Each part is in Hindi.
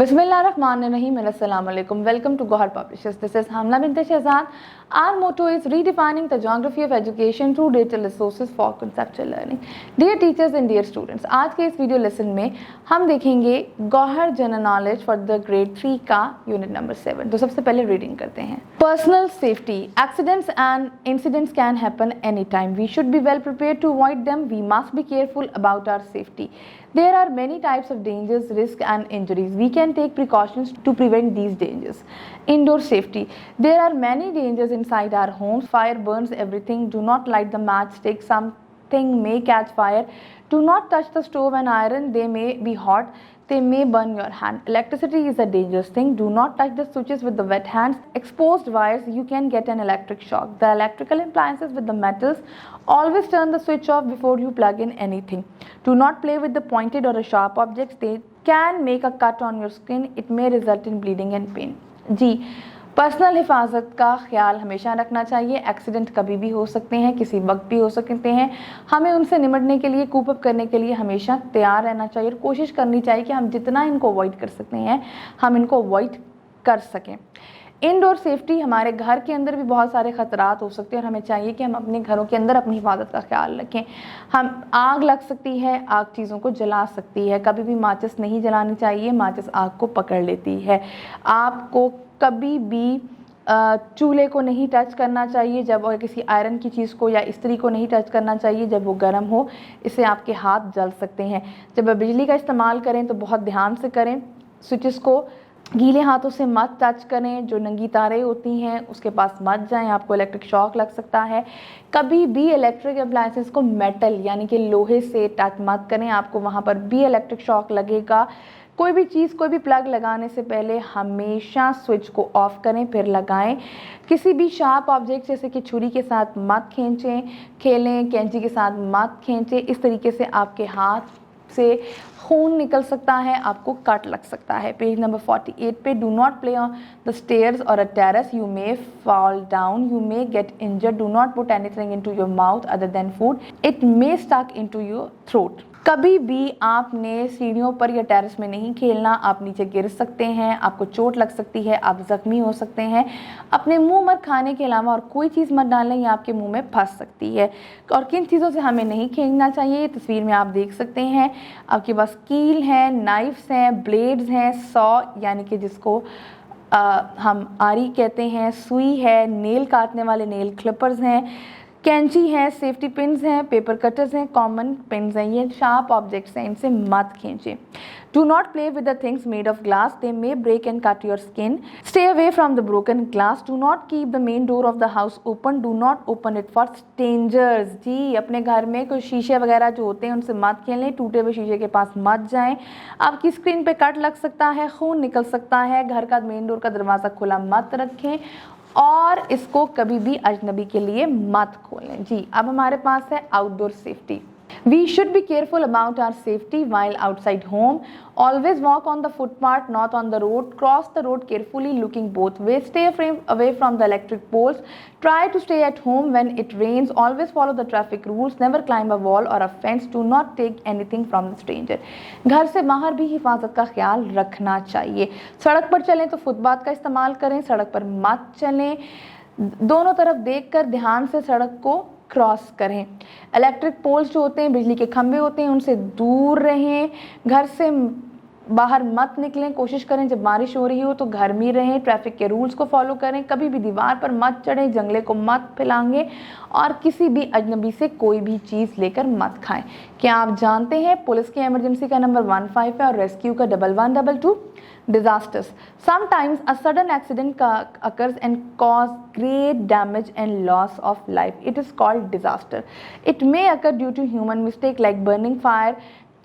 Bismillahirrahmanirrahim and Assalamu alaikum. Welcome to Gohar Publishers. This is Hamna bint Shahzad. Our motto is redefining the geography of education through digital resources for conceptual learning. Dear teachers and dear students, आज के इस वीडियो लेसन में हम देखेंगे गौहर general knowledge for the grade 3 का यूनिट नंबर 7. तो सबसे पहले रीडिंग करते हैं. Personal safety. Accidents and incidents can happen any time. We should be well prepared to avoid them. We must be careful about our safety. There are many types of dangers, risks and injuries. We can take precautions to prevent these dangers. Indoor safety. There are many dangers inside our homes. Fire burns everything. Do not light the matchstick. Something may catch fire. Do not touch the stove and iron. They may be hot. They may burn your hand. Electricity is a dangerous thing. Do not touch the switches with the wet hands. Exposed wires, you can get an electric shock. The electrical appliances with the metals, always turn the switch off before you plug in anything. Do not play with the pointed or sharp objects. They can make a cut on your skin. It may result in bleeding and pain. जी, पर्सनल हिफाजत का ख्याल हमेशा रखना चाहिए. एक्सीडेंट कभी भी हो सकते हैं, किसी वक्त भी हो सकते हैं. हमें उनसे निपटने के लिए, कूप अप करने के लिए हमेशा तैयार रहना चाहिए और कोशिश करनी चाहिए कि हम जितना इनको अवॉइड कर सकते हैं हम इनको अवॉइड कर सकें. Indoor safety. हमारे घर के अंदर भी बहुत सारे ख़तरात हो सकते हैं और हमें चाहिए कि हम अपने घरों के अंदर अपनी हिफाजत का ख्याल रखें. हम आग लग सकती है, आग चीज़ों को जला सकती है. कभी भी माचिस नहीं जलानी चाहिए, माचिस आग को पकड़ लेती है. आपको कभी भी चूल्हे को नहीं टच करना चाहिए जब, और किसी आयरन की चीज़ को या इस्त्री को नहीं टच करना चाहिए जब वो गर्म हो. इससे आपके हाथ जल सकते हैं. जब आप बिजली का इस्तेमाल करें तो बहुत ध्यान से करें. स्विचेस को गीले हाथों से मत टच करें. जो नंगी तारें होती हैं उसके पास मत जाएं, आपको इलेक्ट्रिक शॉक लग सकता है. कभी भी इलेक्ट्रिक अप्लायंसेस को मेटल यानी कि लोहे से टच मत करें, आपको वहाँ पर भी इलेक्ट्रिक शॉक लगेगा. कोई भी चीज़, कोई भी प्लग लगाने से पहले हमेशा स्विच को ऑफ करें फिर लगाएं. किसी भी शार्प ऑब्जेक्ट जैसे कि छुरी के साथ मत खेलें, कैंची के साथ मत खींचें. इस तरीके से आपके हाथ से खून निकल सकता है, आपको कट लग सकता है. पेज नंबर 48 पे. Do not play on the stairs और a terrace. You may fall down. You may get injured. Do not put anything into your mouth other than food. It may stuck into your throat. कभी भी आपने सीढ़ियों पर या टेरेस में नहीं खेलना. आप नीचे गिर सकते हैं, आपको चोट लग सकती है, आप जख्मी हो सकते हैं. अपने मुंह में खाने के अलावा और कोई चीज़ मत डालें, या आपके मुंह में फंस सकती है. और किन चीज़ों से हमें नहीं खेलना चाहिए ये तस्वीर में आप देख सकते हैं. आपके पास कील है, नाइफ्स हैं, ब्लेड्स हैं, सॉ यानी कि जिसको हम आरी कहते हैं, सुई है, नेल काटने वाले नेल क्लिपर्स हैं, कैंची है, सेफ्टी पिन्स हैं, पेपर कटर्स हैं, कॉमन पिन्स हैं. ये शार्प ऑब्जेक्ट्स हैं, इनसे मत खींचें. Do not play with the things made of glass. They may break and cut your skin. Stay away from the broken glass. Do not keep the main door of the house open. Do not open it for strangers. जी, अपने घर में कोई शीशे वगैरह जो होते हैं उनसे मत खेलें. टूटे हुए शीशे के पास मत जाएं. आपकी स्क्रीन पे कट लग सकता है, खून निकल सकता है. घर का मेन डोर का दरवाज़ा खुला मत रखें और इसको कभी भी अजनबी के लिए मत खोलें. जी, अब हमारे पास है outdoor safety. We should be careful about our safety while outside home. Always walk on the footpath, not on the road. Cross the road carefully, looking both ways. Stay away from the electric poles. Try to stay at home when it rains. Always follow the traffic rules. Never climb a wall or a fence. Do not take anything from the stranger. घर से बाहर भी हिफाजत का ख्याल रखना चाहिए. सड़क पर चलें तो फुटपाथ का इस्तेमाल करें, सड़क पर मत चलें. दोनों तरफ देखकर ध्यान से सड़क को क्रॉस करें. इलेक्ट्रिक पोल्स जो होते हैं, बिजली के खंभे होते हैं, उनसे दूर रहें. घर से बाहर मत निकलें. कोशिश करें जब बारिश हो रही हो तो घर में रहें. ट्रैफिक के रूल्स को फॉलो करें. कभी भी दीवार पर मत चढ़ें, जंगले को मत फैलाएं और किसी भी अजनबी से कोई भी चीज़ लेकर मत खाएं. क्या आप जानते हैं पुलिस की इमरजेंसी का नंबर 15 है और रेस्क्यू का 1122. Disasters. Sometimes a sudden accident occurs and cause great damage and loss of life. It is called disaster. It may occur due to human mistake like burning fire,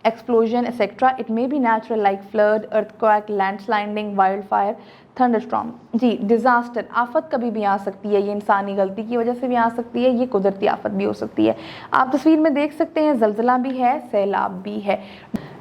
explosion, etc. It may be natural like flood, earthquake, landsliding, wildfire, thunderstorm. Ji, disaster आफत कभी भी आ सकती है. ये इंसानी गलती की वजह से भी आ सकती है, ये कुदरती आफत भी हो सकती है. आप तस्वीर में देख सकते हैं, जलजला भी है, सैलाब भी है.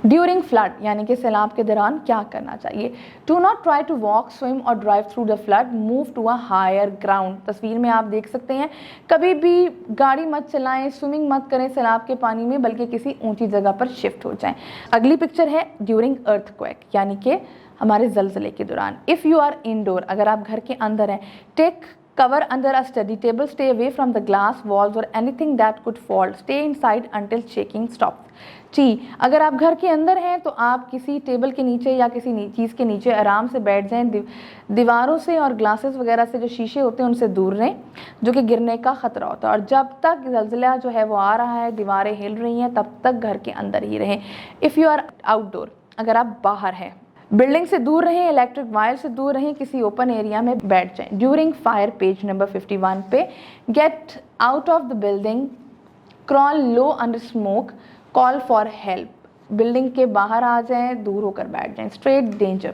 ड्यूरिंग फ्लड यानी कि सैलाब के दौरान क्या करना चाहिए? Do not try to walk, swim और drive through the flood, move to a higher ground. तस्वीर में आप देख सकते हैं, कभी भी गाड़ी मत चलाएं, स्विमिंग मत करें सैलाब के पानी में, बल्कि किसी ऊंची जगह पर शिफ्ट हो जाएं। अगली पिक्चर है ड्यूरिंग अर्थक्वेक यानी कि हमारे जलजले के दौरान। इफ़ यू आर इंडोर, अगर आप घर के अंदर हैं, take cover under a study table, stay away from the glass walls or anything that could fall, stay inside until shaking stops। जी, अगर आप घर के अंदर हैं तो आप किसी टेबल के नीचे या किसी चीज़ के नीचे आराम से बैठ जाएं, दीवारों से और ग्लासेस वगैरह से जो शीशे होते हैं उनसे दूर रहें, जो कि गिरने का ख़तरा होता है। और जब तक जलजिला जो है वो आ रहा है, दीवारें हिल रही हैं, तब तक घर के अंदर ही रहें। इफ़ यू आर आउटडोर, अगर आप बाहर हैं, बिल्डिंग से दूर रहें, इलेक्ट्रिक वायर से दूर रहें, किसी ओपन एरिया में बैठ जाएं। ड्यूरिंग फायर, पेज नंबर 51 पे, get out of the building, crawl low under smoke, call for help. Building के बाहर आ जाएं, दूर होकर बैठ जाएं। स्ट्रेट डेंजर,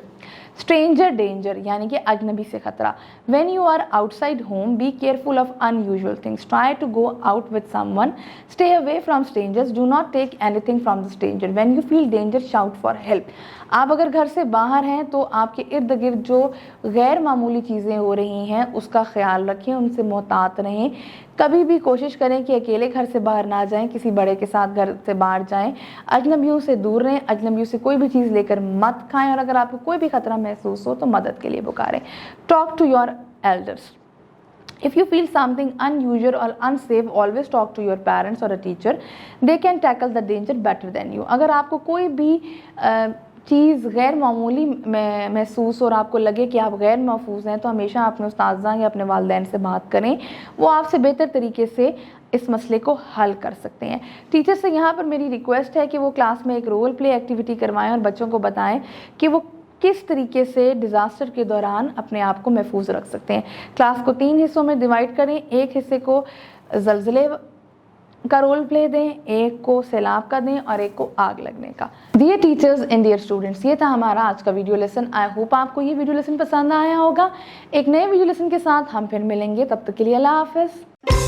स्ट्रेंजर डेंजर यानी कि अजनबी से खतरा। When you are outside home, be careful of unusual things, try to go out with someone, stay away from strangers, do not take anything from the stranger. When you feel danger, shout for help. आप अगर घर से बाहर हैं तो आपके इर्द गिर्द जो गैर मामूली चीज़ें हो रही हैं उसका ख्याल रखें, उनसे मोहतात रहें। कभी भी कोशिश करें कि अकेले घर से बाहर ना जाएं, किसी बड़े के साथ घर से बाहर जाएं। अजनबियों से दूर रहें, अजनबियों से कोई भी चीज़ लेकर मत खाएं, और अगर आपको कोई भी खतरा महसूस हो तो मदद के लिए पुकारें। Talk to your elders. If you feel something unusual or unsafe, always talk to your parents or a teacher. They can tackle the danger better than you. अगर आपको कोई भी चीज़ गैर मामूली महसूस और आपको लगे कि आप गैर महफूज हैं, तो हमेशा अपने उस्ताज़ा या अपने वालिदैन से बात करें, वो आपसे बेहतर तरीके से इस मसले को हल कर सकते हैं। टीचर से यहाँ पर मेरी रिक्वेस्ट है कि वो क्लास में एक रोल प्ले एक्टिविटी करवाएं और बच्चों को बताएं कि वो किस तरीके से डिज़ास्टर के दौरान अपने आप को महफूज रख सकते हैं। क्लास को 3 हिस्सों में डिवाइड करें, एक हिस्से को ज़लज़ले का रोल प्ले दें, एक को सैलाब का दें और एक को आग लगने का। Dear teachers and dear students, ये था हमारा आज का वीडियो लेसन। आई होप आपको ये वीडियो लेसन पसंद आया होगा। एक नए वीडियो लेसन के साथ हम फिर मिलेंगे, तब तक के लिए अल्लाह हाफ़िज़।